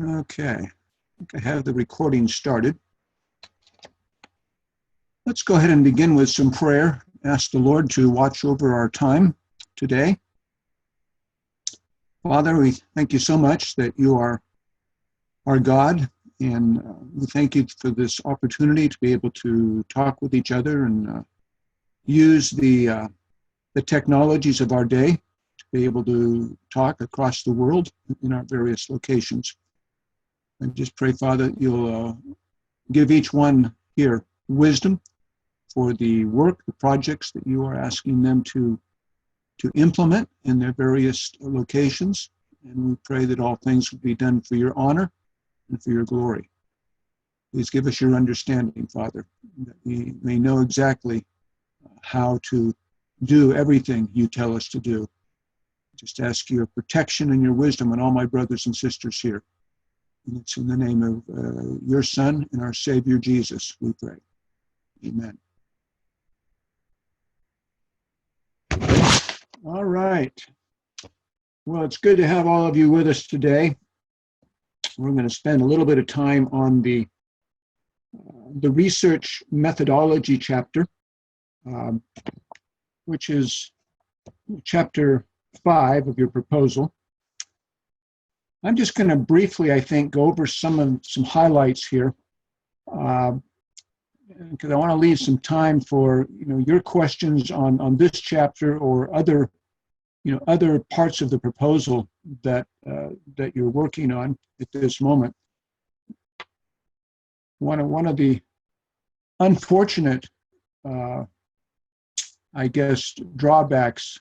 Okay, I think I have the recording started. Let's go ahead and begin with some prayer. Ask the Lord to watch over our time today. Father, we thank you so much that you are our God, and we thank you for this opportunity to be able to talk with each other and use the technologies of our day to be able to talk across the world in our various locations. I just pray, Father, that you'll give each one here wisdom for the work, the projects that you are asking them to implement in their various locations. And we pray that all things will be done for your honor and for your glory. Please give us your understanding, Father, that we may know exactly how to do everything you tell us to do. Just ask your protection and your wisdom on all my brothers and sisters here. And it's in the name of your Son and our Savior Jesus, we pray. Amen. All right. Well, it's good to have all of you with us today. We're going to spend a little bit of time on the research methodology chapter, which is chapter 5 of your proposal. I'm just going to briefly, I think, go over some highlights here, because I want to leave some time for your questions on this chapter or other parts of the proposal that you're working on at this moment. One of the unfortunate, I guess, drawbacks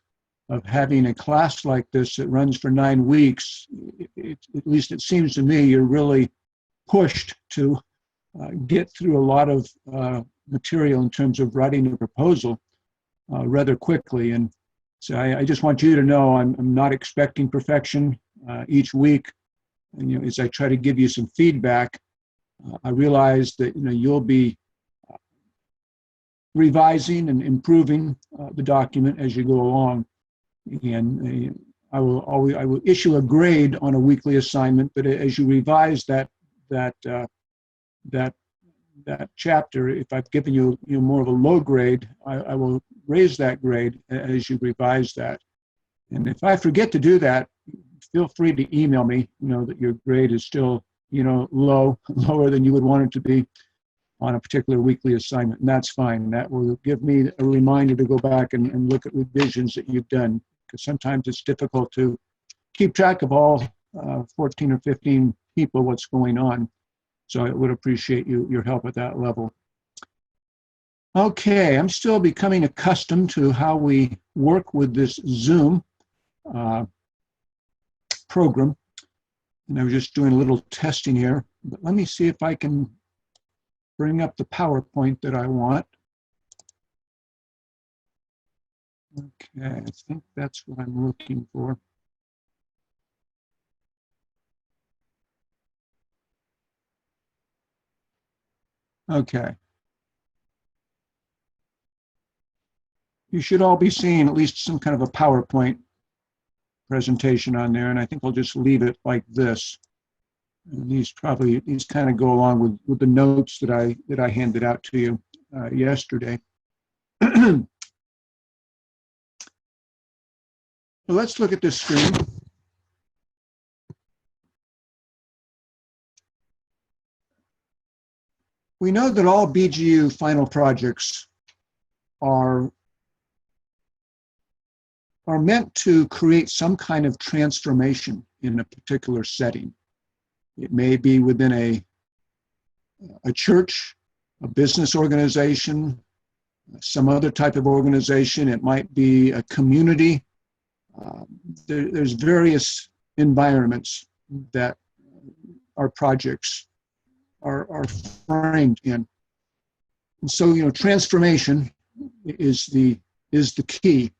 of having a class like this that runs for 9 weeks, at least it seems to me, you're really pushed to get through a lot of material in terms of writing a proposal rather quickly. And so I just want you to know I'm not expecting perfection each week. And, as I try to give you some feedback, I realize that you'll be revising and improving the document as you go along. And I will issue a grade on a weekly assignment, but as you revise that chapter, if I've given you more of a low grade, I will raise that grade as you revise that. And if I forget to do that, feel free to email me, that your grade is still, lower than you would want it to be on a particular weekly assignment. And that's fine. That will give me a reminder to go back and look at revisions that you've done, because sometimes it's difficult to keep track of all 14 or 15 people, what's going on. So I would appreciate your help at that level. Okay, I'm still becoming accustomed to how we work with this Zoom program. And I was just doing a little testing here, but let me see if I can bring up the PowerPoint that I want. Okay, I think that's what I'm looking for. Okay. You should all be seeing at least some kind of a PowerPoint presentation on there, and I think I'll just leave it like this. And these kind of go along with the notes that I handed out to you yesterday. So let's look at this screen. We know that all BGU final projects are meant to create some kind of transformation in a particular setting. It may be within a church, a business organization, some other type of organization. It might be a community. There's various environments that our projects are framed in. And so, transformation is the key.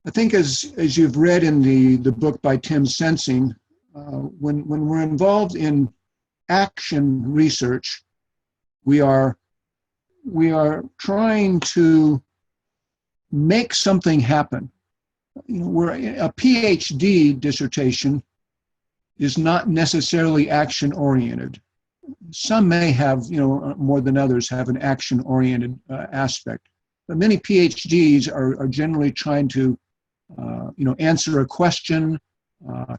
I think as you've read in the book by Tim Sensing, when we're involved in action research, we are trying to make something happen. Where a PhD dissertation is not necessarily action-oriented. Some may have, more than others, have an action-oriented aspect. But many PhDs are generally trying to, answer a question,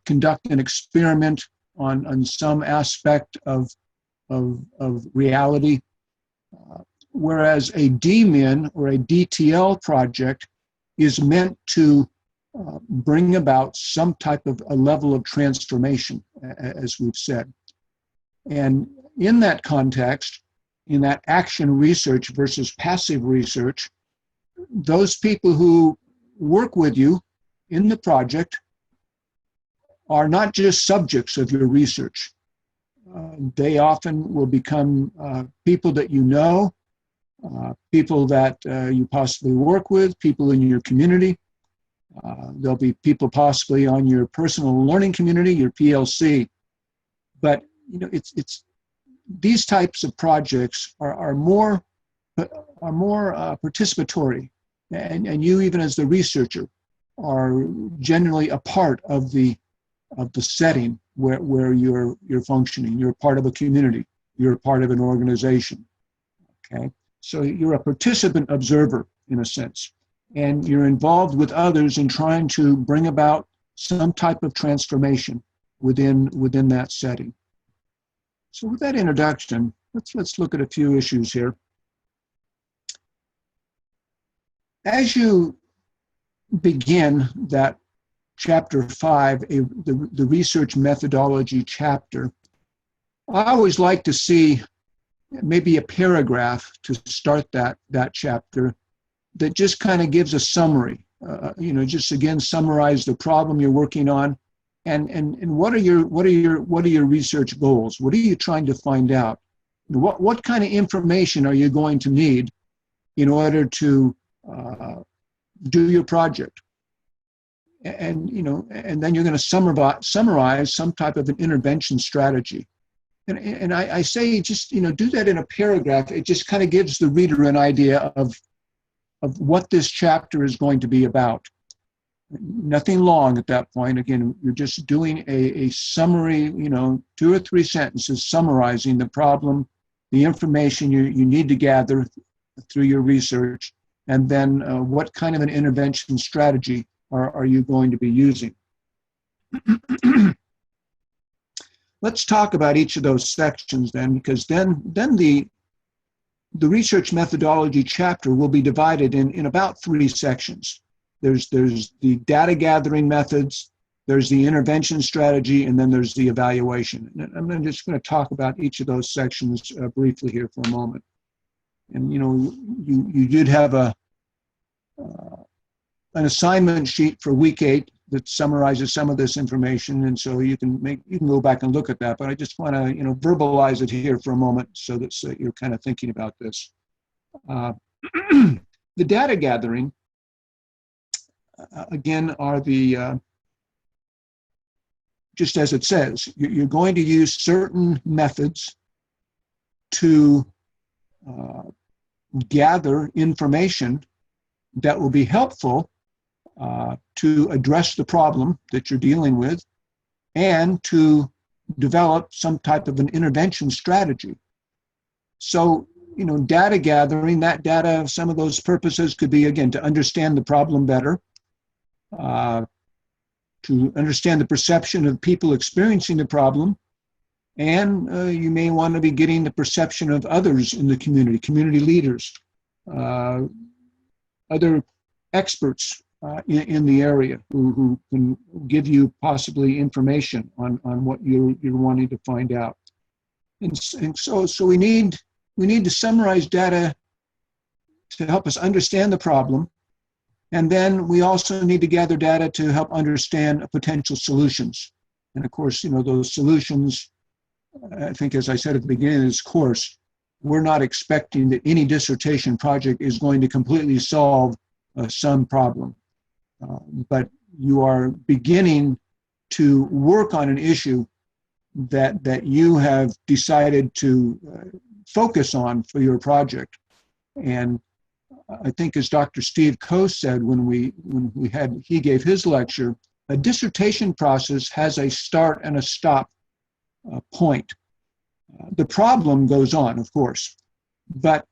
conduct an experiment on some aspect of reality. Whereas a DMIN or a DTL project is meant to bring about some type of a level of transformation, as we've said. And in that context, in that action research versus passive research, those people who work with you in the project are not just subjects of your research. They often will become people that you know, people that you possibly work with, people in your community. There'll be people possibly on your personal learning community, your PLC. But it's these types of projects are more participatory, and you, even as the researcher, are generally a part of the setting where you're functioning. You're part of a community. You're part of an organization. Okay, so you're a participant observer in a sense, and you're involved with others in trying to bring about some type of transformation within that setting. So with that introduction, let's look at a few issues here. As you begin that chapter 5, the research methodology chapter, I always like to see maybe a paragraph to start that chapter that just kind of gives a summary. Just again summarize the problem you're working on, and what are your research goals? What are you trying to find out? What kind of information are you going to need in order to do your project? And then you're going to summarize some type of an intervention strategy. And I say just do that in a paragraph. It just kind of gives the reader an idea of what this chapter is going to be about. Nothing long at that point. Again, you're just doing a summary, 2 or 3 sentences summarizing the problem, the information you need to gather through your research, and then what kind of an intervention strategy are you going to be using. Let's talk about each of those sections then, because then the research methodology chapter will be divided in about 3 sections. There's the data gathering methods, there's the intervention strategy, and then there's the evaluation. And I'm just going to talk about each of those sections briefly here for a moment. And you did have an assignment sheet for week 8 that summarizes some of this information, and so you can go back and look at that. But I just want to verbalize it here for a moment so that you're kind of thinking about this. The data gathering again are the just as it says, you're going to use certain methods to gather information that will be helpful to address the problem that you're dealing with and to develop some type of an intervention strategy. So, data gathering, that data, some of those purposes could be, again, to understand the problem better, to understand the perception of people experiencing the problem, and you may want to be getting the perception of others in the community leaders, other experts in the area who can give you possibly information on what you're wanting to find out. And so we need to summarize data to help us understand the problem. And then we also need to gather data to help understand potential solutions. And of course, those solutions, I think, as I said at the beginning of this course, we're not expecting that any dissertation project is going to completely solve some problem. But you are beginning to work on an issue that you have decided to focus on for your project. And I think, as Dr. Steve Coe said when he gave his lecture, a dissertation process has a start and a stop point. The problem goes on, of course, but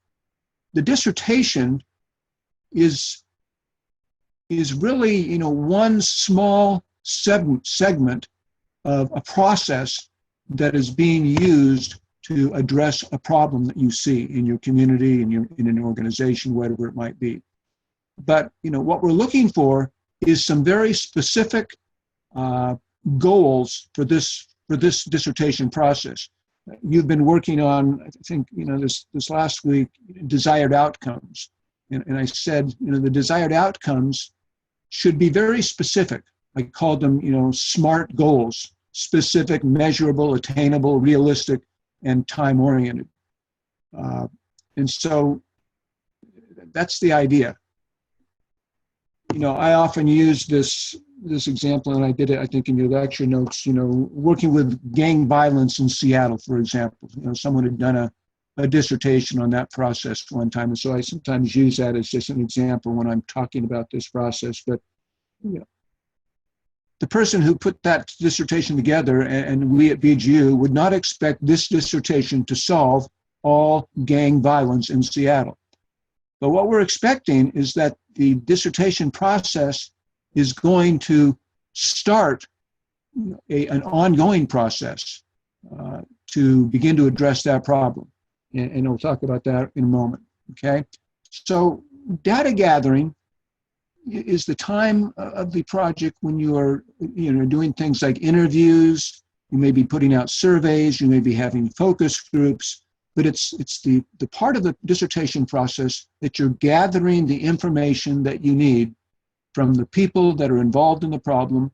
the dissertation is really, one small segment of a process that is being used to address a problem that you see in your community, in an organization, whatever it might be. But what we're looking for is some very specific goals for this dissertation process. You've been working on, I think, this last week, desired outcomes. And I said, the desired outcomes should be very specific. I called them, SMART goals: specific, measurable, attainable, realistic, and time-oriented. And so that's the idea. I often use this example, and I did it, I think, in your lecture notes, working with gang violence in Seattle, for example. Someone had done a dissertation on that process one time, and so I sometimes use that as just an example when I'm talking about this process. But the person who put that dissertation together, and we at BGU, would not expect this dissertation to solve all gang violence in Seattle. But what we're expecting is that the dissertation process is going to start an ongoing process to begin to address that problem. And we'll talk about that in a moment, okay? So data gathering is the time of the project when you are doing things like interviews, you may be putting out surveys, you may be having focus groups, but it's the part of the dissertation process that you're gathering the information that you need from the people that are involved in the problem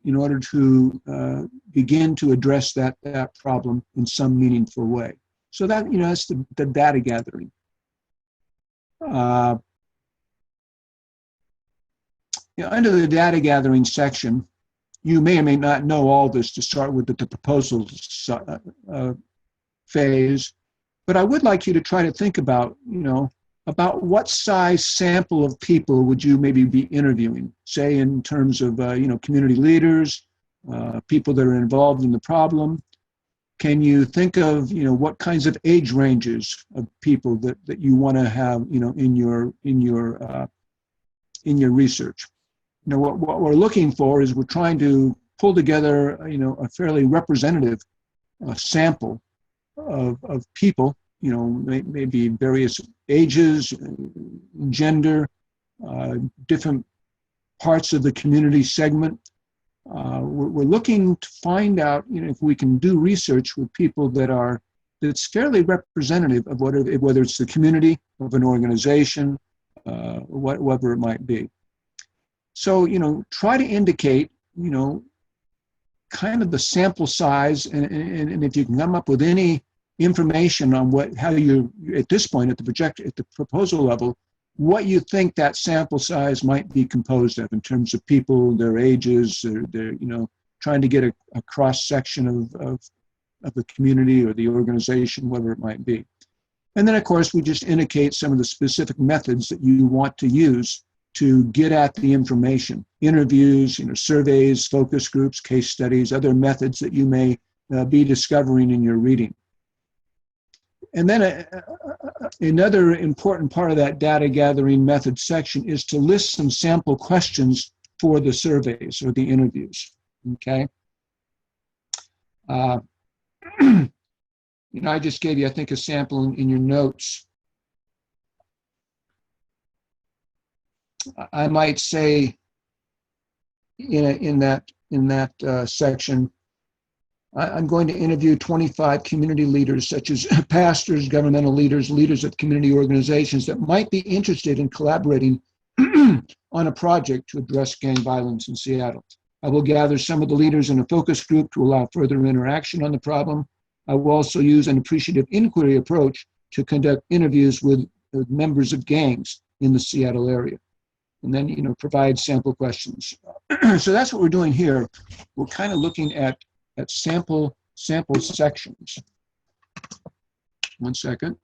in order to begin to address that problem in some meaningful way. So that, that's the data gathering. Under the data gathering section, you may or may not know all this to start with the proposal phase, but I would like you to try to think about, about what size sample of people would you maybe be interviewing, say in terms of, community leaders, people that are involved in the problem. Can you think of, what kinds of age ranges of people that you want to have, in your research? What we're looking for is we're trying to pull together, a fairly representative sample of people, maybe various ages, gender, different parts of the community segment. We're looking to find out, if we can do research with people that's fairly representative of whether it's the community of an organization, whatever it might be. So, try to indicate, kind of the sample size, and if you can come up with any information on how you, at this point, at the proposal level, what you think that sample size might be composed of in terms of people, their ages, their trying to get a cross section of the community or the organization, whatever it might be. And then, of course, we just indicate some of the specific methods that you want to use to get at the information: interviews, surveys, focus groups, case studies, other methods that you may be discovering in your reading. And then another important part of that data gathering method section is to list some sample questions for the surveys or the interviews, okay? I just gave you, I think, a sample in your notes. I might say in that section, I'm going to interview 25 community leaders, such as pastors, governmental leaders, leaders of community organizations that might be interested in collaborating on a project to address gang violence in Seattle. I will gather some of the leaders in a focus group to allow further interaction on the problem. I will also use an appreciative inquiry approach to conduct interviews with members of gangs in the Seattle area. And then, provide sample questions. So that's what we're doing here. We're kind of looking at sample sections. One second.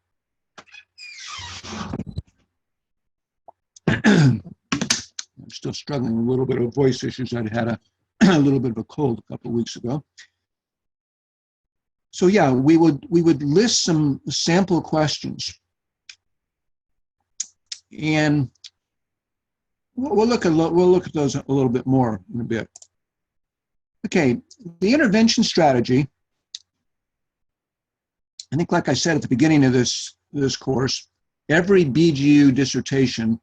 I'm still struggling with a little bit of voice issues. I'd had a little bit of a cold a couple of weeks ago. So yeah, we would list some sample questions, and we'll look at those a little bit more in a bit. Okay, the intervention strategy. I think, like I said at the beginning of this course, every BGU dissertation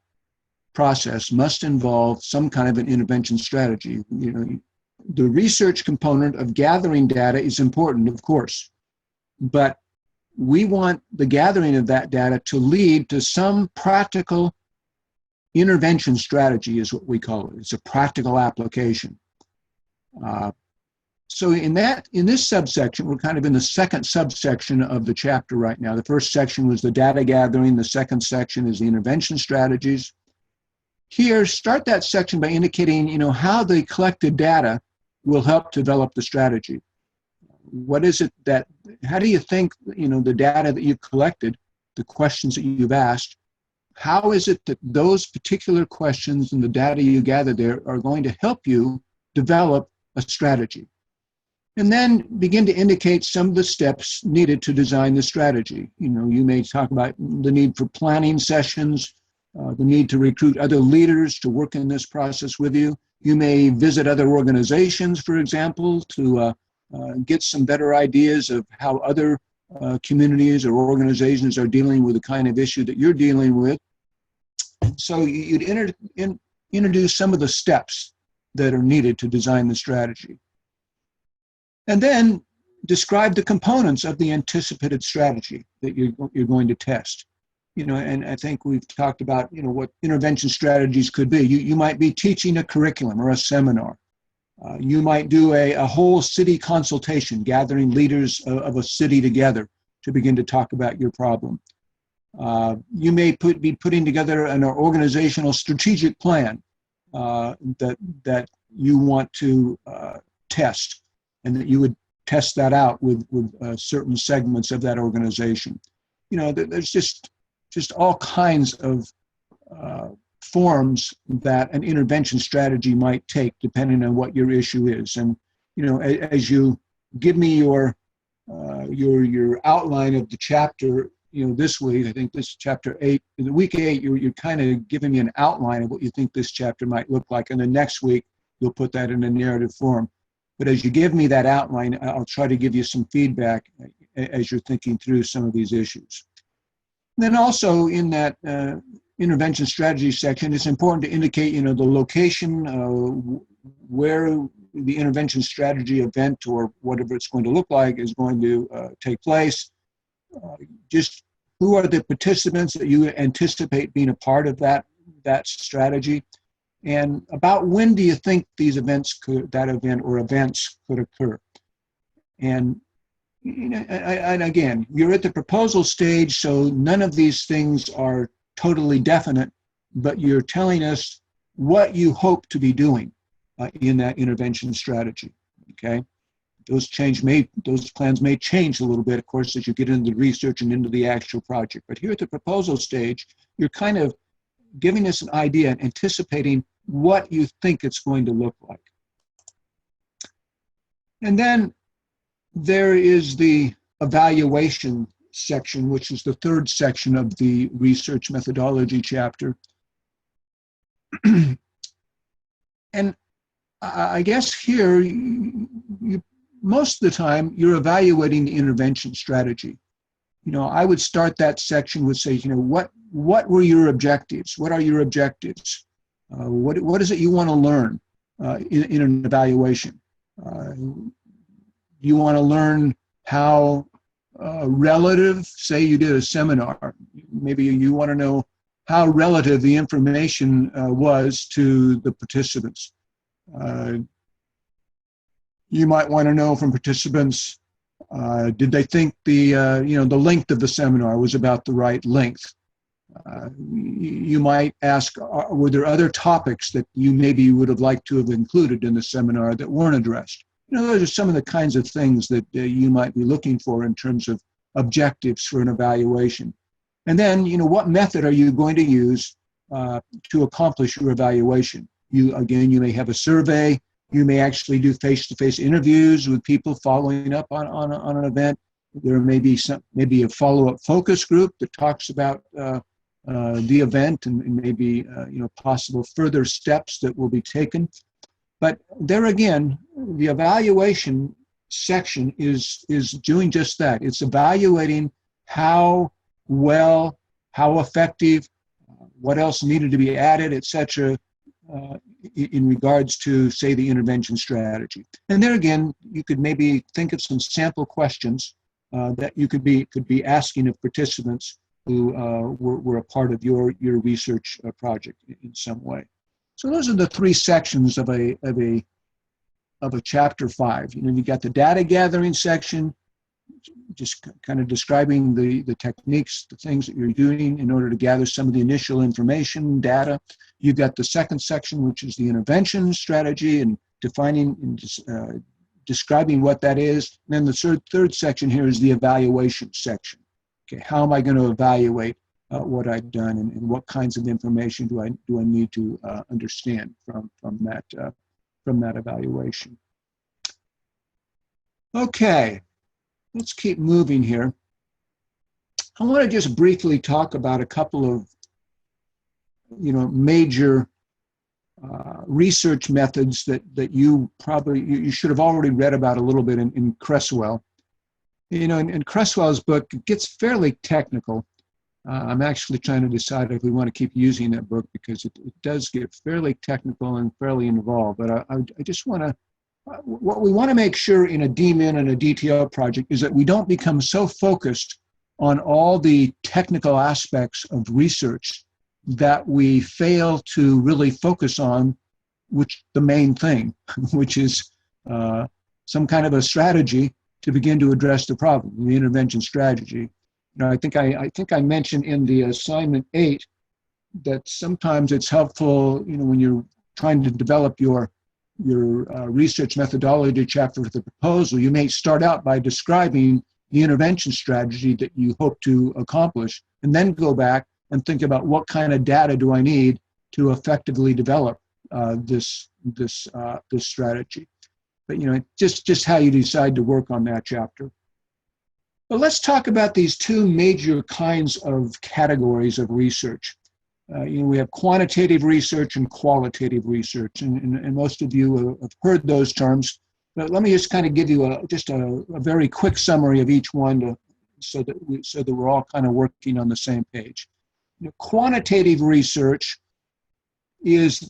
process must involve some kind of an intervention strategy. You know, the research component of gathering data is important, of course, but we want the gathering of that data to lead to some practical intervention strategy, is what we call it. It's a practical application. So in this subsection, we're kind of in the second subsection of the chapter right now. The first section was the data gathering. The second section is the intervention strategies. Here, start that section by indicating, you know, how the collected data will help develop the strategy. What is it that, how do you think, you know, the data that you've collected, the questions that you've asked, how is it that those particular questions and the data you gather there are going to help you develop a strategy? And then begin to indicate some of the steps needed to design the strategy. You know, you may talk about the need for planning sessions, the need to recruit other leaders to work in this process with you. You may visit other organizations, for example, to get some better ideas of how other communities or organizations are dealing with the kind of issue that you're dealing with. So you'd introduce some of the steps that are needed to design the strategy. And then describe the components of the anticipated strategy that you're going to test. You know, and I think we've talked about, you know, what intervention strategies could be. You might be teaching a curriculum or a seminar. You might do a whole city consultation, gathering leaders of a city together to begin to talk about your problem. You may be putting together an organizational strategic plan that you want to test, and that you would test that out with certain segments of that organization. You know, there's just all kinds of forms that an intervention strategy might take depending on what your issue is. And, you know, as you give me your outline of the chapter, you know, this week, I think this is chapter 8, in the week 8, you're kind of giving me an outline of what you think this chapter might look like. And then next week, you'll put that in a narrative form. But as you give me that outline, I'll try to give you some feedback as you're thinking through some of these issues. And then also in that intervention strategy section, it's important to indicate, you know, the location where the intervention strategy event or whatever it's going to look like is going to take place. Just who are the participants that you anticipate being a part of that strategy, and about when do you think these events that event or events could occur. And, you know, and again, you're at the proposal stage, so none of these things are totally definite, but you're telling us what you hope to be doing in that intervention strategy. Okay. Those plans may change a little bit, of course, as you get into the research and into the actual project. But here at the proposal stage, you're kind of giving us an idea and anticipating what you think it's going to look like. And then there is the evaluation section, which is the third section of the research methodology chapter. And I guess here, most of the time, you're evaluating the intervention strategy. You know, I would start that section with say, you know, what were your objectives? What are your objectives? What is it you want to learn in an evaluation? You want to learn how relative, say you did a seminar, maybe you want to know how relative the information was to the participants. You might want to know from participants, did they think the length of the seminar was about the right length? You might ask, were there other topics that you maybe would have liked to have included in the seminar that weren't addressed? You know, those are some of the kinds of things that you might be looking for in terms of objectives for an evaluation. And then, you know, what method are you going to use to accomplish your evaluation? You may have a survey. You may actually do face-to-face interviews with people following up on an event. There may be maybe a follow-up focus group that talks about the event and maybe possible further steps that will be taken. But there again, the evaluation section is doing just that. It's evaluating how well, how effective, what else needed to be added, etc., in regards to, say, the intervention strategy. And there again, you could maybe think of some sample questions that you could be asking of participants who were a part of your research project in some way. So those are the three sections of a chapter 5. You got the data gathering section, just kind of describing the techniques, the things that you're doing in order to gather some of the initial information, data. You've got the second section, which is the intervention strategy and defining and describing what that is. And then the third section here is the evaluation section. Okay, how am I going to evaluate what I've done, and what kinds of information do I need to understand from that evaluation? Okay. Let's keep moving here. I want to just briefly talk about a couple of, major research methods that you should have already read about a little bit in Cresswell. In Cresswell's book, it gets fairly technical. I'm actually trying to decide if we want to keep using that book because it does get fairly technical and fairly involved. But I just want to. What we want to make sure in a DMIN and a DTO project is that we don't become so focused on all the technical aspects of research that we fail to really focus on the main thing, which is some kind of a strategy to begin to address the problem, the intervention strategy. I think I mentioned in the assignment 8 that sometimes it's helpful, when you're trying to develop your research methodology chapter for the proposal, you may start out by describing the intervention strategy that you hope to accomplish, and then go back and think about what kind of data do I need to effectively develop this strategy. But just how you decide to work on that chapter. But let's talk about these two major kinds of categories of research. We have quantitative research and qualitative research, and most of you have heard those terms. But let me just kind of give you a very quick summary of each one, so that we're all kind of working on the same page. Quantitative research is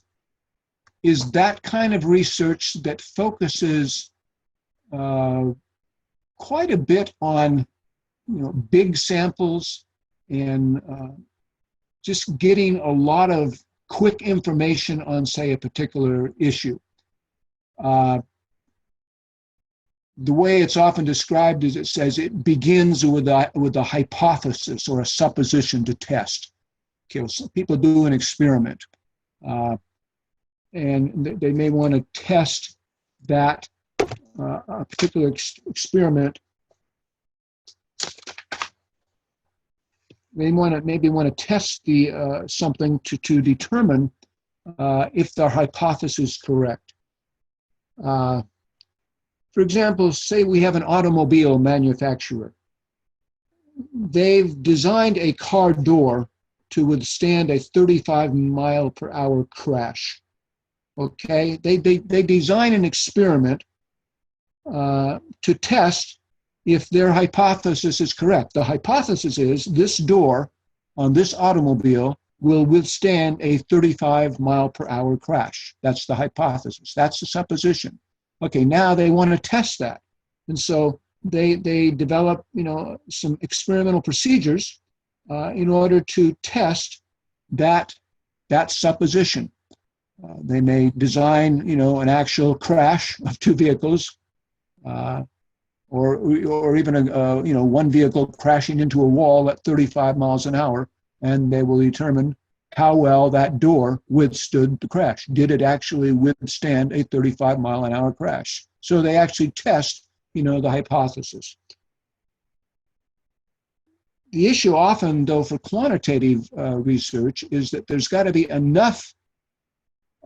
that kind of research that focuses quite a bit on big samples and just getting a lot of quick information on, say, a particular issue. The way it's often described is it says it begins with a hypothesis or a supposition to test. Okay, well, some people do an experiment, and they may want to test that a particular experiment. They maybe want to test something to determine if their hypothesis is correct. For example, say we have an automobile manufacturer. They've designed a car door to withstand a 35-mile-per-hour crash. Okay, they design an experiment to test if their hypothesis is correct. The hypothesis is this door on this automobile will withstand a 35-mile-per-hour crash. That's the hypothesis. That's the supposition. Okay, now they want to test that. And so they develop, some experimental procedures in order to test that supposition. They may design, an actual crash of two vehicles, or even one vehicle crashing into a wall at 35 miles an hour, and they will determine how well that door withstood the crash. Did it actually withstand a 35-mile-an-hour crash? So they actually test, the hypothesis. The issue often, though, for quantitative research is that there's got to be enough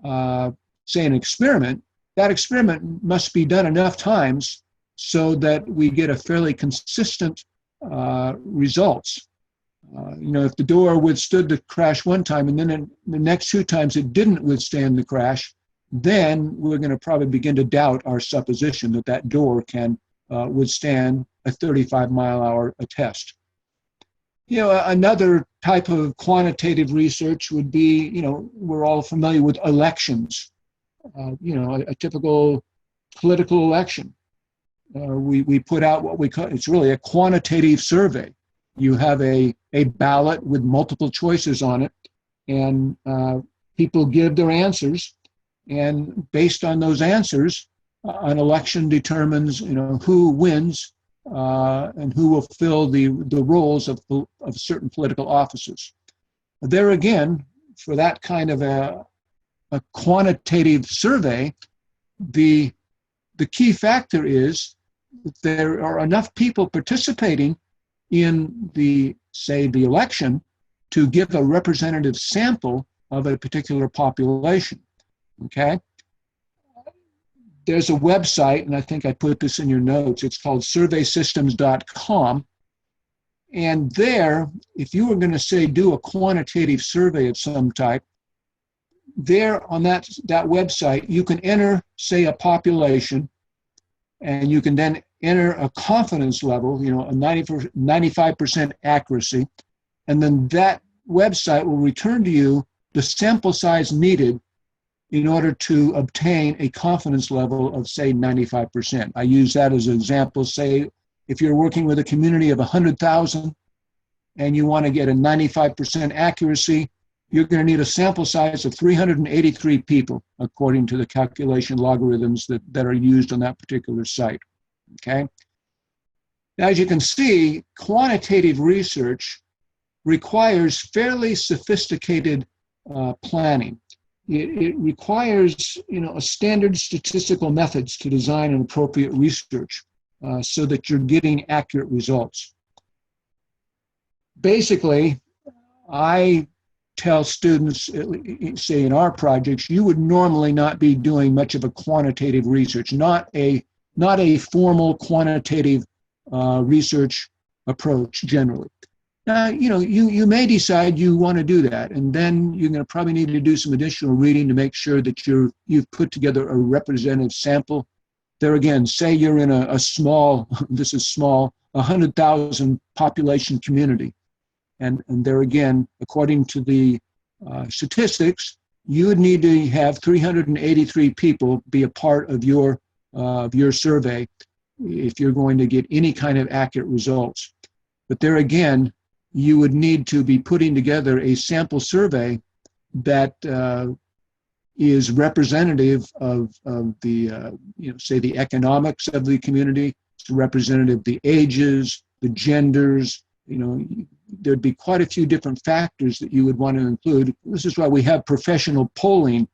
say, an experiment, that experiment must be done enough times so that we get a fairly consistent results. If the door withstood the crash one time and then the next two times it didn't withstand the crash, then we're going to probably begin to doubt our supposition that that door can withstand a 35-mile-hour test. Another type of quantitative research would be, we're all familiar with elections. A typical political election. We put out what we call, it's really a quantitative survey. You have a ballot with multiple choices on it, and people give their answers, and based on those answers, an election determines, who wins and who will fill the roles of certain political offices. There again, for that kind of a quantitative survey, the key factor is that there are enough people participating in the election to give a representative sample of a particular population. Okay? There's a website, and I think I put this in your notes. It's called surveysystems.com. And there, if you were going to do a quantitative survey of some type, there on that website, you can enter, say, a population, and you can then enter a confidence level, a 95% accuracy, and then that website will return to you the sample size needed in order to obtain a confidence level of, say, 95%. I use that as an example. Say, if you're working with a community of 100,000 and you want to get a 95% accuracy, you're going to need a sample size of 383 people, according to the calculation logarithms that are used on that particular site. Okay? Now, as you can see, quantitative research requires fairly sophisticated planning. It requires, a standard statistical methods to design an appropriate research so that you're getting accurate results. Basically, I tell students, say in our projects, you would normally not be doing much of a quantitative research, not a formal quantitative research approach generally. Now, you may decide you want to do that, and then you're going to probably need to do some additional reading to make sure that you've put together a representative sample. There again, say you're in a small, this is small, 100,000 population community. And there again, according to the statistics, you would need to have 383 people be a part of your survey if you're going to get any kind of accurate results. But there again, you would need to be putting together a sample survey that is representative of the, say, the economics of the community. It's representative of the ages, the genders. There'd be quite a few different factors that you would want to include. This is why we have professional polling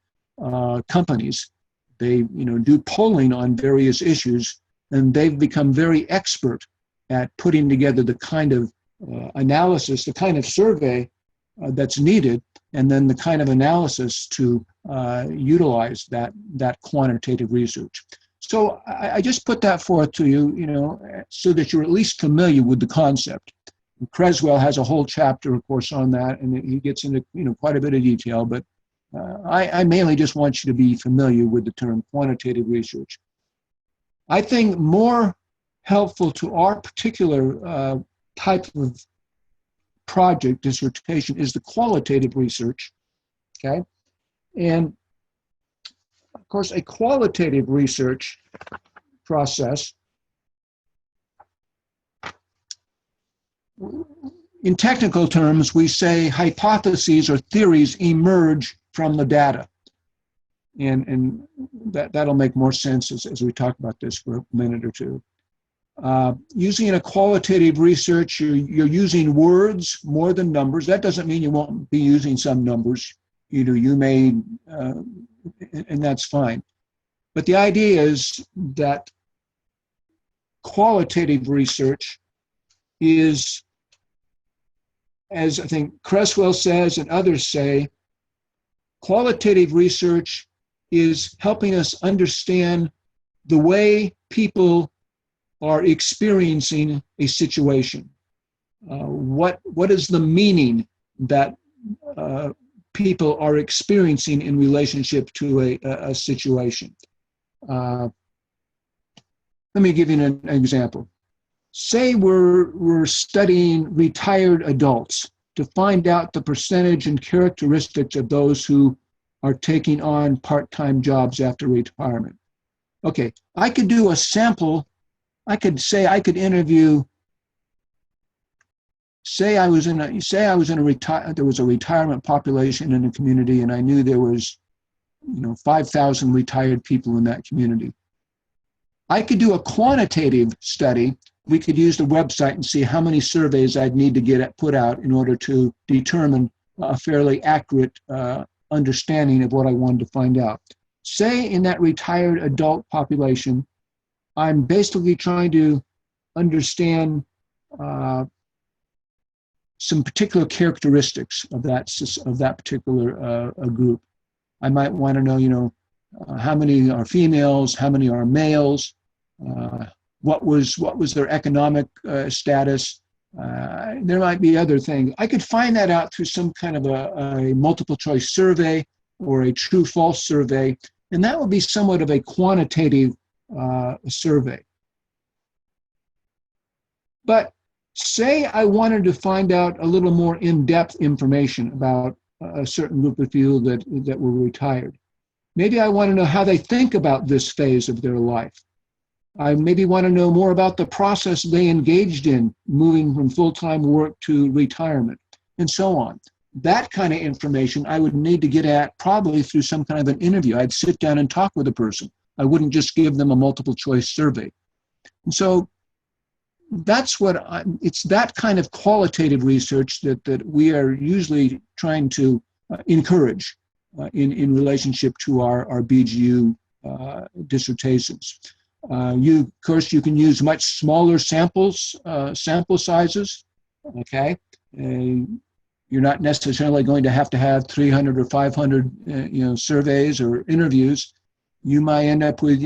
companies. They, do polling on various issues, and they've become very expert at putting together the kind of analysis, the kind of survey that's needed, and then the kind of analysis to utilize that quantitative research. So I just put that forth to you, so that you're at least familiar with the concept. Creswell has a whole chapter, of course, on that, and he gets into quite a bit of detail. But I mainly just want you to be familiar with the term quantitative research. I think more helpful to our particular type of project dissertation is the qualitative research. Okay, and of course, a qualitative research process, in technical terms, we say hypotheses or theories emerge from the data. And that'll make more sense as we talk about this for a minute or two. Using a qualitative research, you're using words more than numbers. That doesn't mean you won't be using some numbers. You may, and that's fine. But the idea is that qualitative research is, as I think Creswell says and others say, qualitative research is helping us understand the way people are experiencing a situation. What is the meaning that people are experiencing in relationship to a situation? Let me give you an example. Say we're studying retired adults to find out the percentage and characteristics of those who are taking on part-time jobs after retirement. Okay, I could do a sample. I could interview. There was a retirement population in a community, and I knew there was, 5,000 retired people in that community. I could do a quantitative study. We could use the website and see how many surveys I'd need to put out in order to determine a fairly accurate understanding of what I wanted to find out. Say in that retired adult population, I'm basically trying to understand some particular characteristics of that particular group. I might want to know, how many are females, how many are males, what was their economic status. There might be other things. I could find that out through some kind of a multiple choice survey or a true-false survey, and that would be somewhat of a quantitative survey. But say I wanted to find out a little more in-depth information about a certain group of people that were retired. Maybe I want to know how they think about this phase of their life. I maybe want to know more about the process they engaged in moving from full-time work to retirement, and so on. That kind of information I would need to get at probably through some kind of an interview. I'd sit down and talk with a person. I wouldn't just give them a multiple choice survey. And so it's that kind of qualitative research that we are usually trying to encourage in relationship to our BGU dissertations. Of course, you can use much smaller sample sizes, okay? You're not necessarily going to have 300 or 500, surveys or interviews. You might end up with,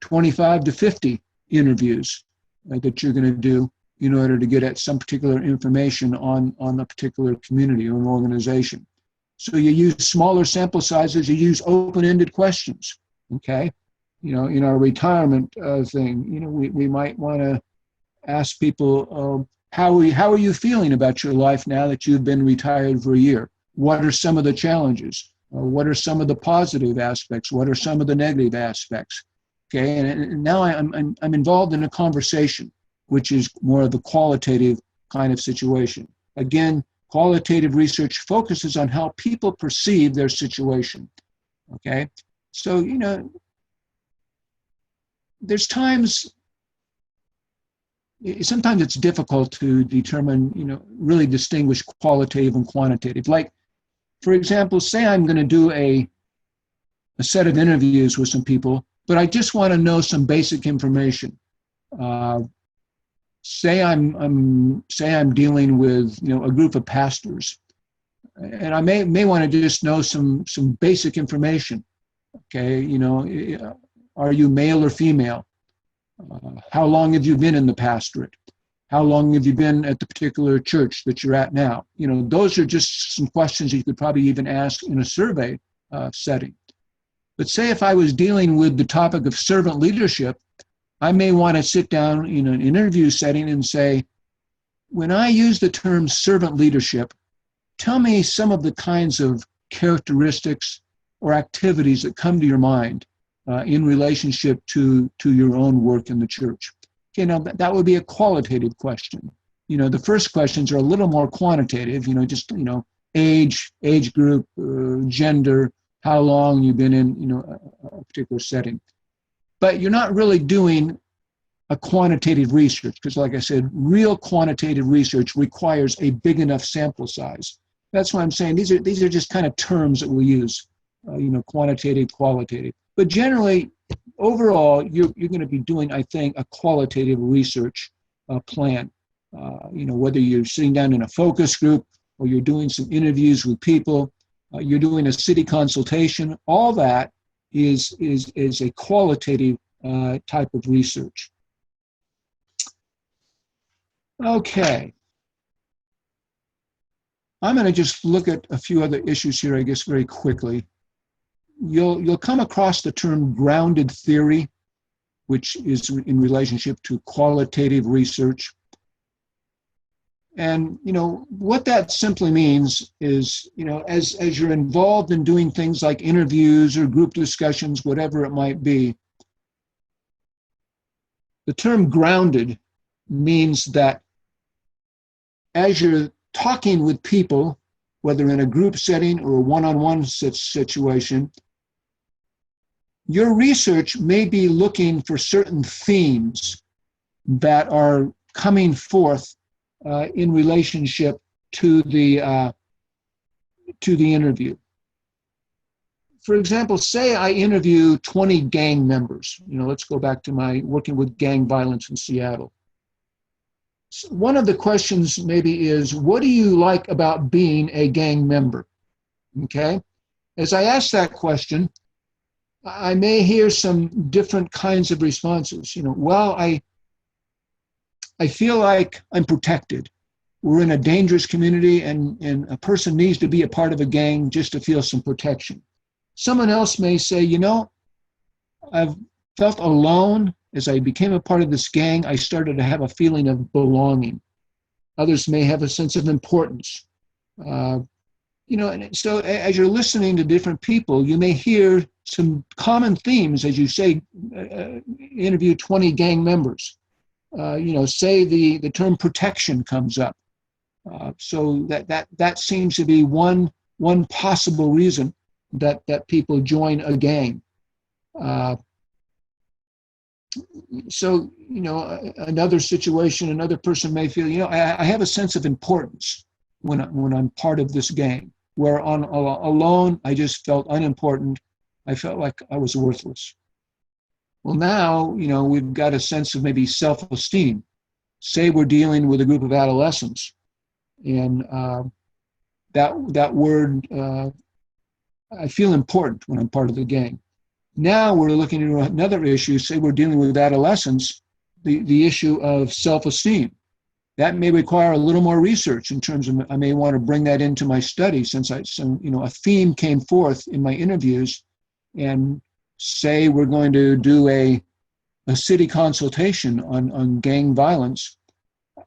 25 to 50 interviews that you're going to do in order to get at some particular information on a particular community or an organization. So you use smaller sample sizes, you use open-ended questions, okay? In our retirement thing, we might want to ask people, how are you feeling about your life now that you've been retired for a year? What are some of the challenges? What are some of the positive aspects? What are some of the negative aspects? Okay, and now I'm involved in a conversation, which is more of the qualitative kind of situation. Again, qualitative research focuses on how people perceive their situation. Okay, so there's sometimes it's difficult to determine, really distinguish qualitative and quantitative. Like, for example, say I'm going to do a set of interviews with some people, but I just want to know some basic information. Say I'm dealing with a group of pastors, and I may want to just know some basic information. Okay, are you male or female? How long have you been in the pastorate? How long have you been at the particular church that you're at now? Those are just some questions you could probably even ask in a survey setting. But say if I was dealing with the topic of servant leadership, I may want to sit down in an interview setting and say, when I use the term servant leadership, tell me some of the kinds of characteristics or activities that come to your mind in relationship to your own work in the church. Okay, now that would be a qualitative question. The first questions are a little more quantitative, just, age group, gender, how long you've been in, a particular setting. But you're not really doing a quantitative research because, like I said, real quantitative research requires a big enough sample size. That's why I'm saying these are just kind of terms that we use, quantitative, qualitative. But generally, overall, you're going to be doing, I think, a qualitative research plan. Whether you're sitting down in a focus group or you're doing some interviews with people, you're doing a city consultation. All that is a qualitative type of research. Okay. I'm going to just look at a few other issues here, I guess, very quickly. You'll come across the term grounded theory, which is in relationship to qualitative research. And, what that simply means is, as you're involved in doing things like interviews or group discussions, whatever it might be, the term grounded means that as you're talking with people, whether in a group setting or a one-on-one situation, your research may be looking for certain themes that are coming forth in relationship to the interview. For example, say I interview 20 gang members. Let's go back to my working with gang violence in Seattle. So one of the questions maybe is, what do you like about being a gang member? Okay. As I ask that question, I may hear some different kinds of responses. Well, I feel like I'm protected. We're in a dangerous community, and a person needs to be a part of a gang just to feel some protection. Someone else may say, I've felt alone. As I became a part of this gang, I started to have a feeling of belonging. Others may have a sense of importance. And so as you're listening to different people, you may hear some common themes as you say, interview 20 gang members. Say the term protection comes up. So that seems to be one possible reason that people join a gang. So, another situation, another person may feel, I have a sense of importance when I'm part of this gang, where alone, I just felt unimportant. I felt like I was worthless. Well, now, we've got a sense of maybe self-esteem. Say we're dealing with a group of adolescents, and that word, I feel important when I'm part of the gang. Now we're looking at another issue. Say we're dealing with adolescents, the issue of self-esteem. That may require a little more research in terms of, I may want to bring that into my study since a theme came forth in my interviews. And say we're going to do a city consultation on gang violence.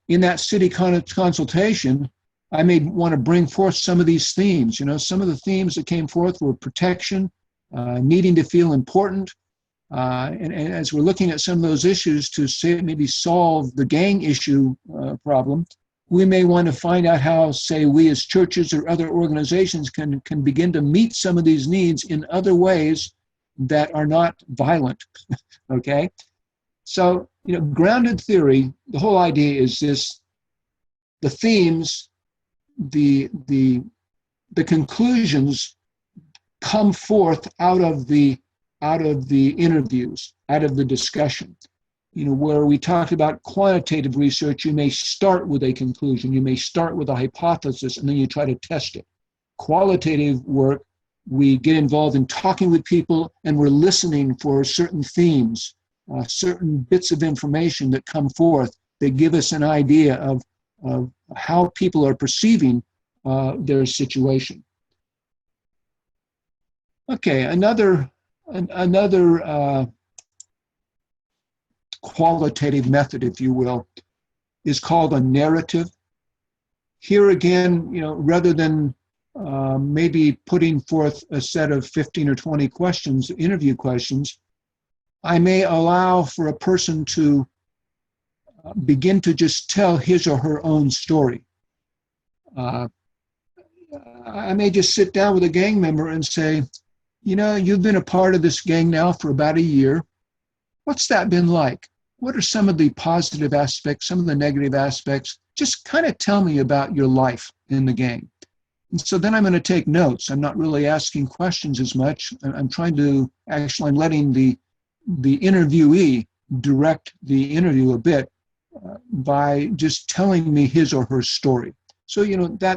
In that city consultation, I may want to bring forth some of these themes. Some of the themes that came forth were protection, needing to feel important. And as we're looking at some of those issues to maybe solve the gang issue problem, we may want to find out how, say, we as churches or other organizations can begin to meet some of these needs in other ways that are not violent, okay? So, grounded theory, the whole idea is this: the themes, the conclusions come forth out of the interviews, out of the discussion. Where we talked about quantitative research, you may start with a conclusion, you may start with a hypothesis, and then you try to test it. Qualitative work, we get involved in talking with people, and we're listening for certain themes, certain bits of information that come forth that give us an idea of how people are perceiving their situation. Okay, another qualitative method, if you will, is called a narrative. Here again, rather than maybe putting forth a set of 15 or 20 questions, interview questions, I may allow for a person to begin to just tell his or her own story. I may just sit down with a gang member and say, you've been a part of this gang now for about a year. What's that been like? What are some of the positive aspects, some of the negative aspects? Just kind of tell me about your life in the gang. And so then I'm going to take notes. I'm not really asking questions as much. I'm letting the interviewee direct the interview a bit by just telling me his or her story. So,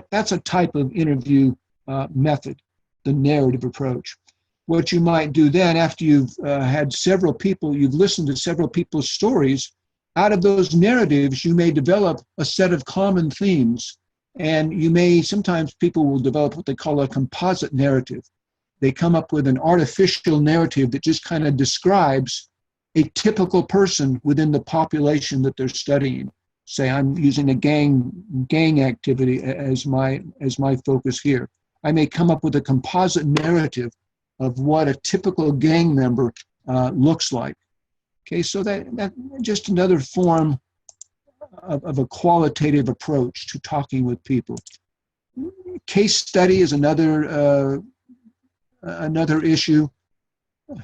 that's a type of interview method. the narrative approach. What you might do then, after you've had several people, you've listened to several people's stories, out of those narratives, you may develop a set of common themes. And you may, sometimes people will develop what they call a composite narrative. They come up with an artificial narrative that just kind of describes a typical person within the population that they're studying. Say I'm using a gang activity as my focus here. I may come up with a composite narrative of what a typical gang member looks like. Okay, so that just another form of a qualitative approach to talking with people. Case study is another issue.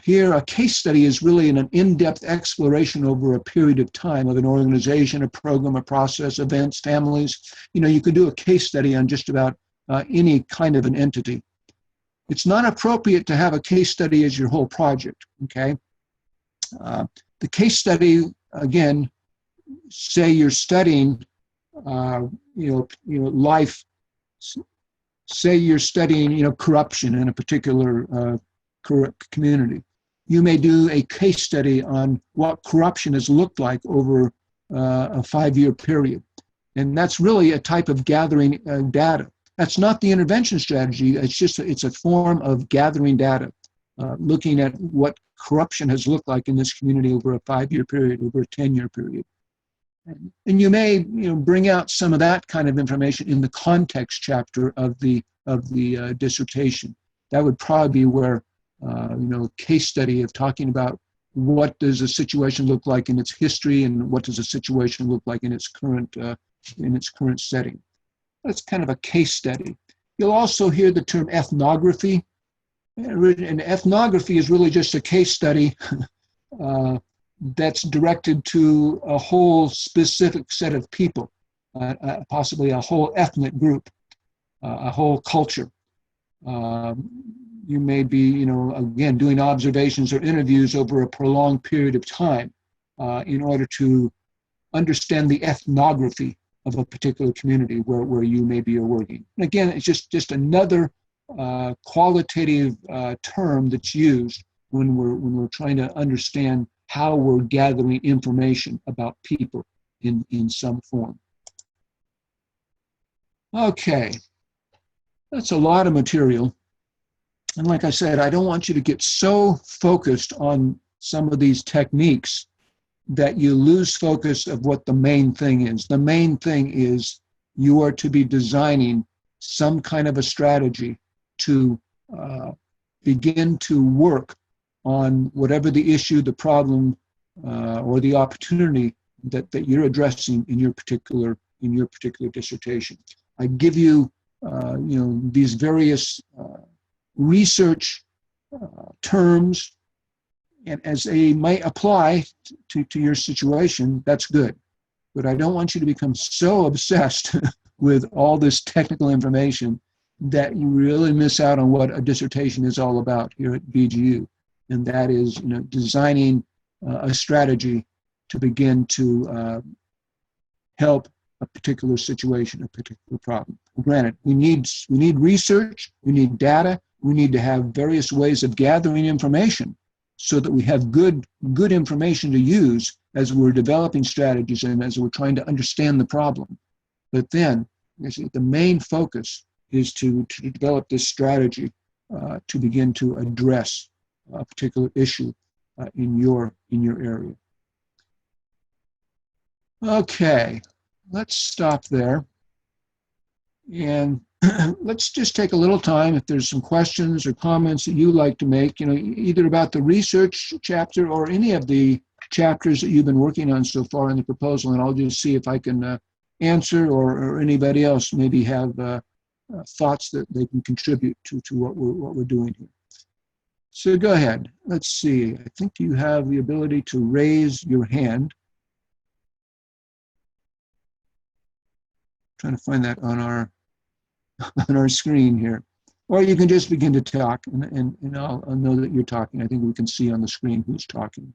Here, a case study is really an in-depth exploration over a period of time of an organization, a program, a process, events, families. You know, you could do a case study on just about any kind of an entity. It's not appropriate to have a case study as your whole project, okay? The case study, again, say you're studying, life. Say you're studying, corruption in a particular community. You may do a case study on what corruption has looked like over a 5-year period, and that's really a type of gathering data. That's not the intervention strategy. It's a form of gathering data, looking at what corruption has looked like in this community over a 5-year period, over a 10-year period. And you may bring out some of that kind of information in the context chapter of the dissertation. That would probably be where case study of talking about what does a situation look like in its history and what does a situation look like in its current setting. That's kind of a case study. You'll also hear the term ethnography. And ethnography is really just a case study that's directed to a whole specific set of people, possibly a whole ethnic group, a whole culture. You may be, again, doing observations or interviews over a prolonged period of time in order to understand the ethnography of a particular community where you maybe are working. And again, it's just another qualitative term that's used when we're trying to understand how we're gathering information about people in some form. Okay, that's a lot of material. And like I said, I don't want you to get so focused on some of these techniques that you lose focus of what the main thing is. The main thing is you are to be designing some kind of a strategy to begin to work on whatever the issue, the problem, or the opportunity that you're addressing in your particular dissertation. I give you these various research terms, and as they might apply to your situation, that's good. But I don't want you to become so obsessed with all this technical information that you really miss out on what a dissertation is all about here at BGU. And that is, designing a strategy to begin to help a particular situation, a particular problem. Granted, we need research, we need data, we need to have various ways of gathering information so that we have good information to use as we're developing strategies and as we're trying to understand the problem. But then, the main focus is to develop this strategy to begin to address a particular issue in your area. Okay, let's stop there. And let's just take a little time if there's some questions or comments that you'd like to make, either about the research chapter or any of the chapters that you've been working on so far in the proposal, and I'll just see if I can answer or anybody else maybe have thoughts that they can contribute to what we're doing here. So go ahead. Let's see. I think you have the ability to raise your hand. Trying to find that on our screen here. Or you can just begin to talk, and I'll know that you're talking. I think we can see on the screen who's talking.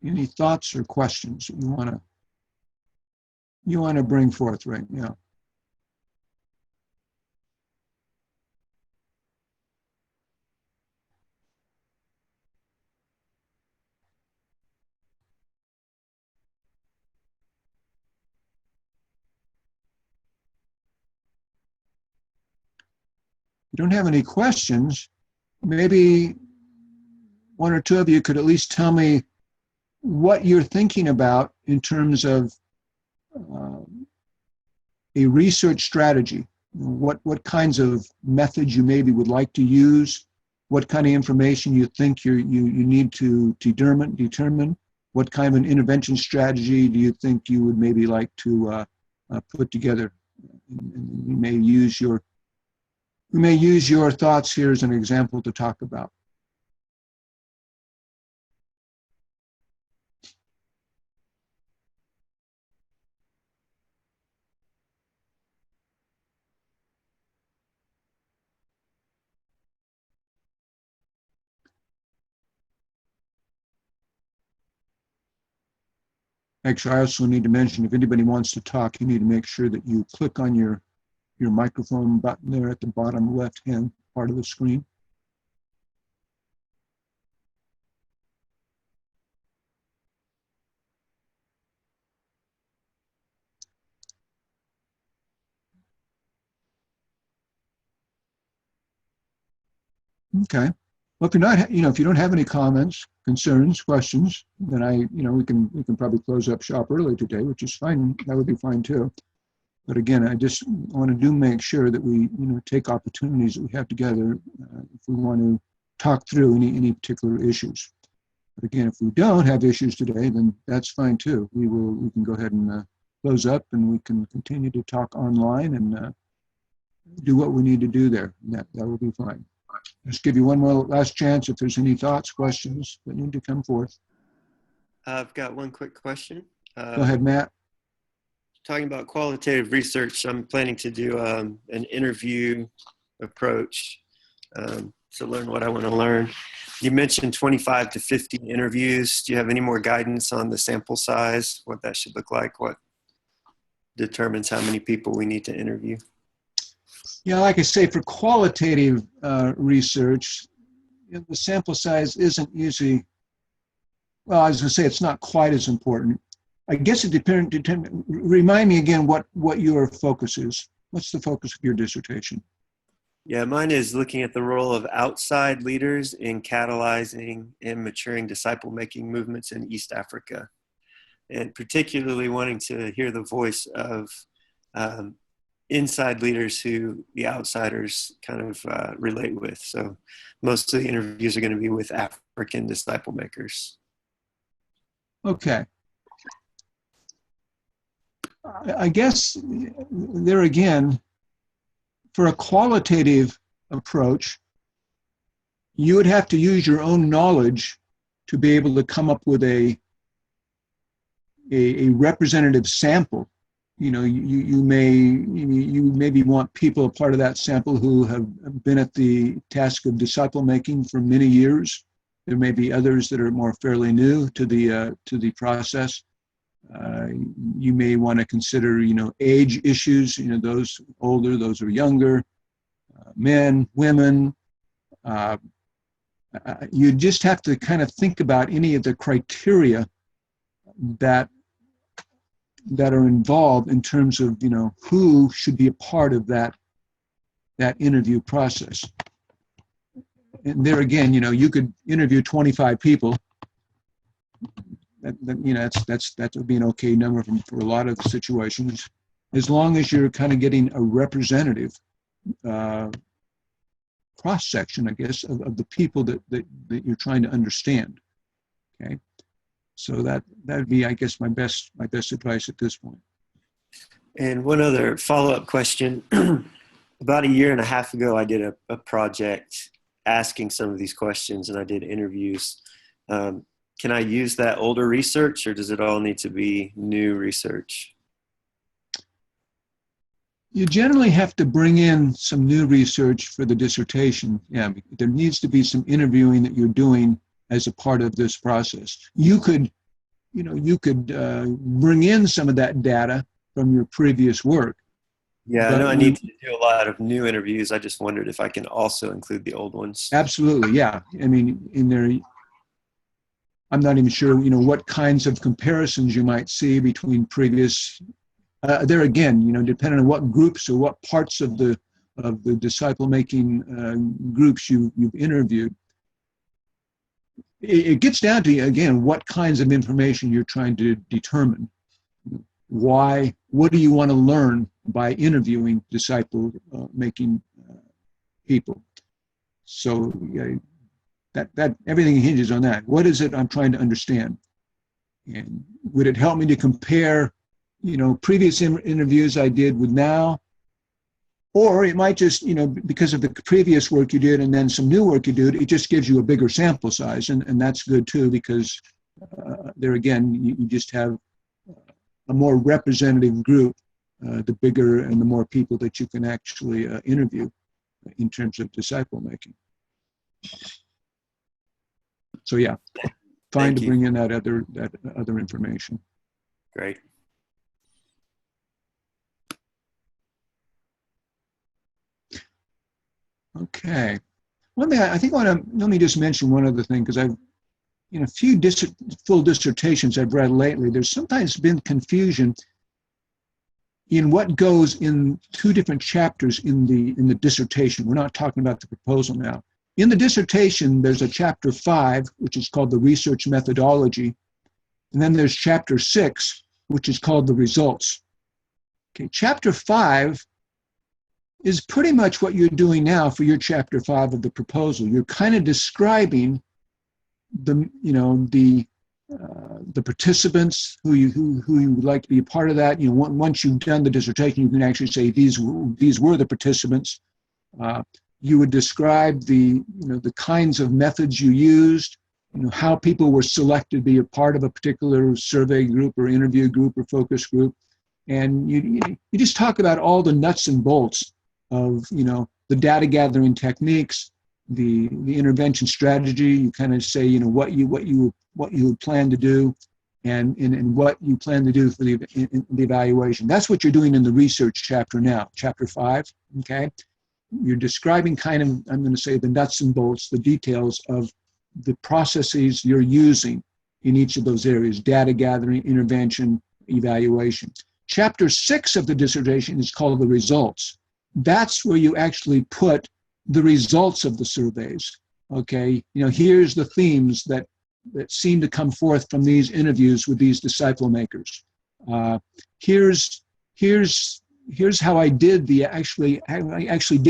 any thoughts or questions that you want to bring forth right now? If you don't have any questions, maybe one or two of you could at least tell me what you're thinking about in terms of a research strategy. What kinds of methods you maybe would like to use, what kind of information you think you need to determine, what kind of an intervention strategy do you think you would maybe like to put together. And you may use your thoughts here as an example to talk about. Actually, I also need to mention, if anybody wants to talk, you need to make sure that you click on your microphone button there at the bottom left-hand part of the screen. Okay. Well, if you're not, if you don't have any comments, concerns, questions, then we can probably close up shop early today, which is fine. That would be fine too. But again, I just want to make sure that we, take opportunities that we have together if we want to talk through any particular issues. But again, if we don't have issues today, then that's fine too. We can go ahead and close up, and we can continue to talk online and do what we need to do there. That will be fine. Just give you one more last chance if there's any thoughts, questions that need to come forth. I've got one quick question. Go ahead, Matt. Talking about qualitative research, I'm planning to do an interview approach to learn what I want to learn. You mentioned 25 to 50 interviews. Do you have any more guidance on the sample size, what that should look like? What determines how many people we need to interview? Yeah, like I say, for qualitative research, the sample size isn't usually, well, I was going to say it's not quite as important. I guess it depends. Remind me again what your focus is. What's the focus of your dissertation? Yeah, mine is looking at the role of outside leaders in catalyzing and maturing disciple-making movements in East Africa, and particularly wanting to hear the voice of inside leaders who the outsiders kind of relate with. So most of the interviews are going to be with African disciple makers. Okay. I guess there again, for a qualitative approach, you would have to use your own knowledge to be able to come up with a representative sample. You maybe want people a part of that sample who have been at the task of disciple making for many years. There may be others that are more fairly new to the process. You may want to consider, age issues. Those older, those are younger, men, women. You just have to kind of think about any of the criteria that are involved in terms of, who should be a part of that interview process. And there again, you could interview 25 people. That would be an okay number for a lot of situations, as long as you're kind of getting a representative cross section, I guess, of the people that you're trying to understand. Okay. So that'd be, I guess, my best advice at this point. And one other follow-up question. About a year and a half ago, I did a project asking some of these questions, and I did interviews. Can I use that older research, or does it all need to be new research? You generally have to bring in some new research for the dissertation. Yeah, there needs to be some interviewing that you're doing as a part of this process. You could you could bring in some of that data from your previous work. Yeah, I But know I need to do a lot of new interviews. I just wondered if I can also include the old ones. absolutely, yeah. I mean, in there, I'm not even sure, what kinds of comparisons you might see between previous. There again, depending on what groups or what parts of the disciple making groups you've interviewed, it gets down to, again, what kinds of information you're trying to determine. Why? What do you want to learn by interviewing disciple making people? So that everything hinges on that. What is it I'm trying to understand? And would it help me to compare, previous interviews I did with now? Or it might just, because of the previous work you did and then some new work you did, it just gives you a bigger sample size. And that's good too, because there again, you just have a more representative group, the bigger and the more people that you can actually interview in terms of disciple making. So yeah, fine to bring in that other information. Great. Okay. One thing I think let me just mention one other thing, because I've, in a few full dissertations I've read lately, there's sometimes been confusion in what goes in two different chapters in the dissertation. We're not talking about the proposal now. In the dissertation, there's a chapter 5, which is called the research methodology, and then there's chapter 6, which is called the results. Okay, chapter 5 is pretty much what you're doing now for your chapter 5 of the proposal. You're kind of describing the participants who you would like to be a part of that. Once you've done the dissertation, you can actually say these were the participants. You would describe the kinds of methods you used, how people were selected to be a part of a particular survey group or interview group or focus group, and you just talk about all the nuts and bolts of the data gathering techniques, the intervention strategy. You kind of say what you would plan to do, and what you plan to do for the evaluation. That's what you're doing in the research chapter now, chapter 5. Okay, you're describing kind of, I'm going to say, the nuts and bolts, the details of the processes you're using in each of those areas: data gathering, intervention, evaluation. Chapter 6 of the dissertation is called the results. That's where you actually put the results of the surveys. Okay, here's the themes that seem to come forth from these interviews with these disciple makers. Here's how I did did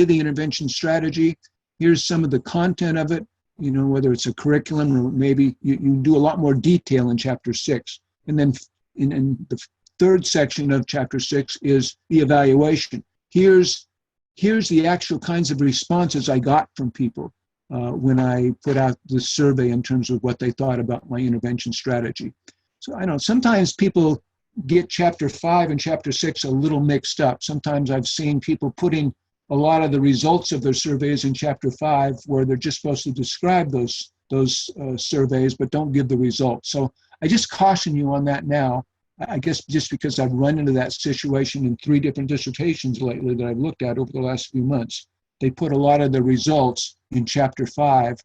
the intervention strategy. Here's some of the content of it, whether it's a curriculum or maybe you do a lot more detail in chapter 6. And then in the third section of chapter 6 is the evaluation. Here's the actual kinds of responses I got from people when I put out the survey in terms of what they thought about my intervention strategy. So I know sometimes people get chapter 5 and chapter 6 a little mixed up. Sometimes I've seen people putting a lot of the results of their surveys in chapter 5, where they're just supposed to describe those surveys but don't give the results. So I just caution you on that now. I guess just because I've run into that situation in 3 different dissertations lately that I've looked at over the last few months. They put a lot of the results in chapter 5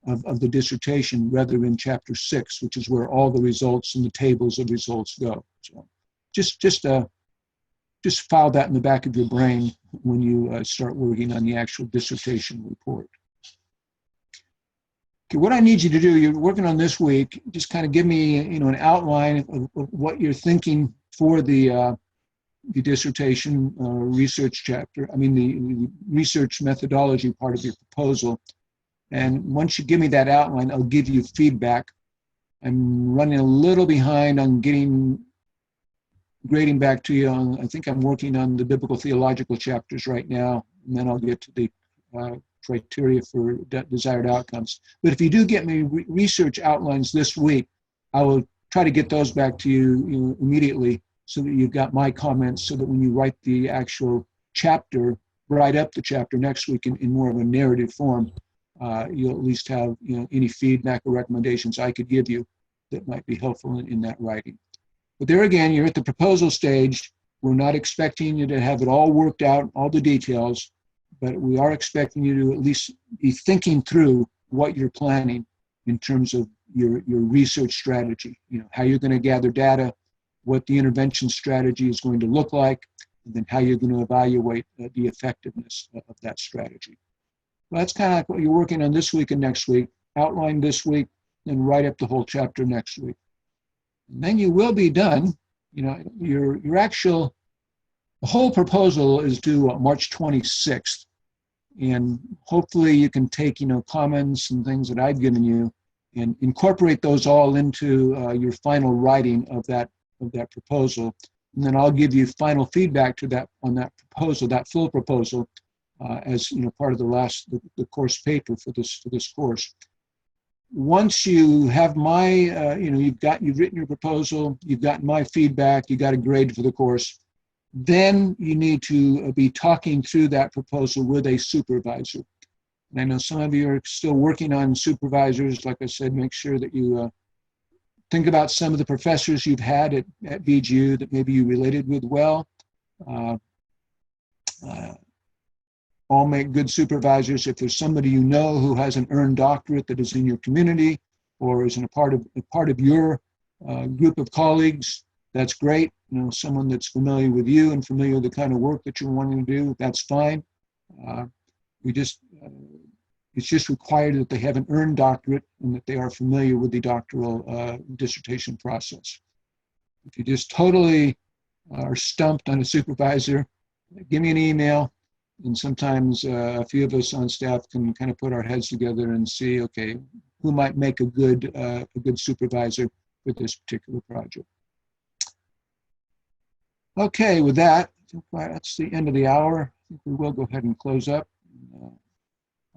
of the dissertation rather than chapter 6, which is where all the results and the tables of results go. So just file that in the back of your brain when you start working on the actual dissertation report. Okay, what I need you to do, you're working on this week, just kind of give me an outline of what you're thinking for the dissertation research chapter, the research methodology part of your proposal. And once you give me that outline, I'll give you feedback. I'm running a little behind on grading back to you on, I think I'm working on the biblical theological chapters right now, and then I'll get to the criteria for desired outcomes. But if you do get me research outlines this week, I will try to get those back to you, immediately, so that you've got my comments, so that when you write the actual chapter, write up the chapter next week in more of a narrative form, you'll at least have any feedback or recommendations I could give you. that might be helpful in that writing. But there again, you're at the proposal stage. We're not expecting you to have it all worked out, all the details, but we are expecting you to at least be thinking through what you're planning in terms of your research strategy, how you're going to gather data, what the intervention strategy is going to look like, and then how you're going to evaluate the effectiveness of that strategy. Well, that's kind of like what you're working on this week and next week, outline this week, and write up the whole chapter next week. And then you will be done. The whole proposal is due March 26th. And hopefully you can take, comments and things that I've given you and incorporate those all into your final writing of that proposal. And then I'll give you final feedback to that on that proposal, that full proposal, as part of the course paper for this course. Once you have my, you've written your proposal, you've gotten my feedback, you got a grade for the course, then you need to be talking through that proposal with a supervisor. And I know some of you are still working on supervisors. Like I said, make sure that you think about some of the professors you've had at BGU that maybe you related with well. All make good supervisors. If there's somebody who has an earned doctorate that is in your community or is a part of your group of colleagues, that's great. Someone that's familiar with you and familiar with the kind of work that you're wanting to do, that's fine. It's just required that they have an earned doctorate and that they are familiar with the doctoral dissertation process. If you just totally are stumped on a supervisor, give me an email. And sometimes a few of us on staff can kind of put our heads together and see, okay, who might make a good supervisor for this particular project. Okay, with that, I think that's the end of the hour. I think we will go ahead and close up.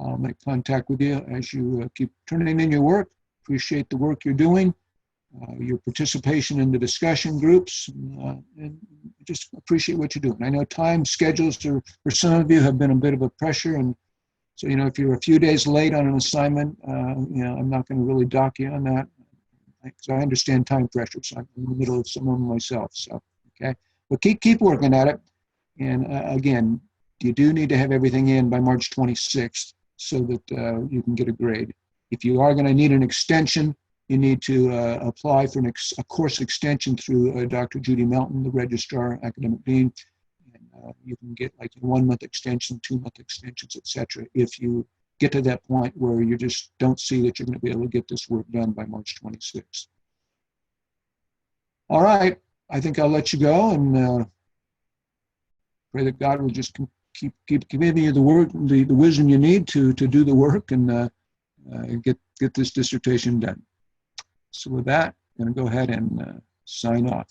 I'll make contact with you as you keep turning in your work. Appreciate the work you're doing, your participation in the discussion groups, and just appreciate what you're doing. I know time schedules for some of you have been a bit of a pressure, and so if you're a few days late on an assignment, I'm not going to really dock you on that because I understand time pressure. So I'm in the middle of some of them myself. So okay, but keep working at it. And again, you do need to have everything in by March 26th so that you can get a grade. If you are going to need an extension, you need to apply for a course extension through Dr. Judy Melton, the registrar, academic dean. And you can get like a 1-month extension, 2-month extensions, etc. if you get to that point where you just don't see that you're going to be able to get this work done by March 26th. All right, I think I'll let you go and pray that God will just keep giving you the work, the wisdom you need to do the work and get this dissertation done. So with that, I'm going to go ahead and sign off.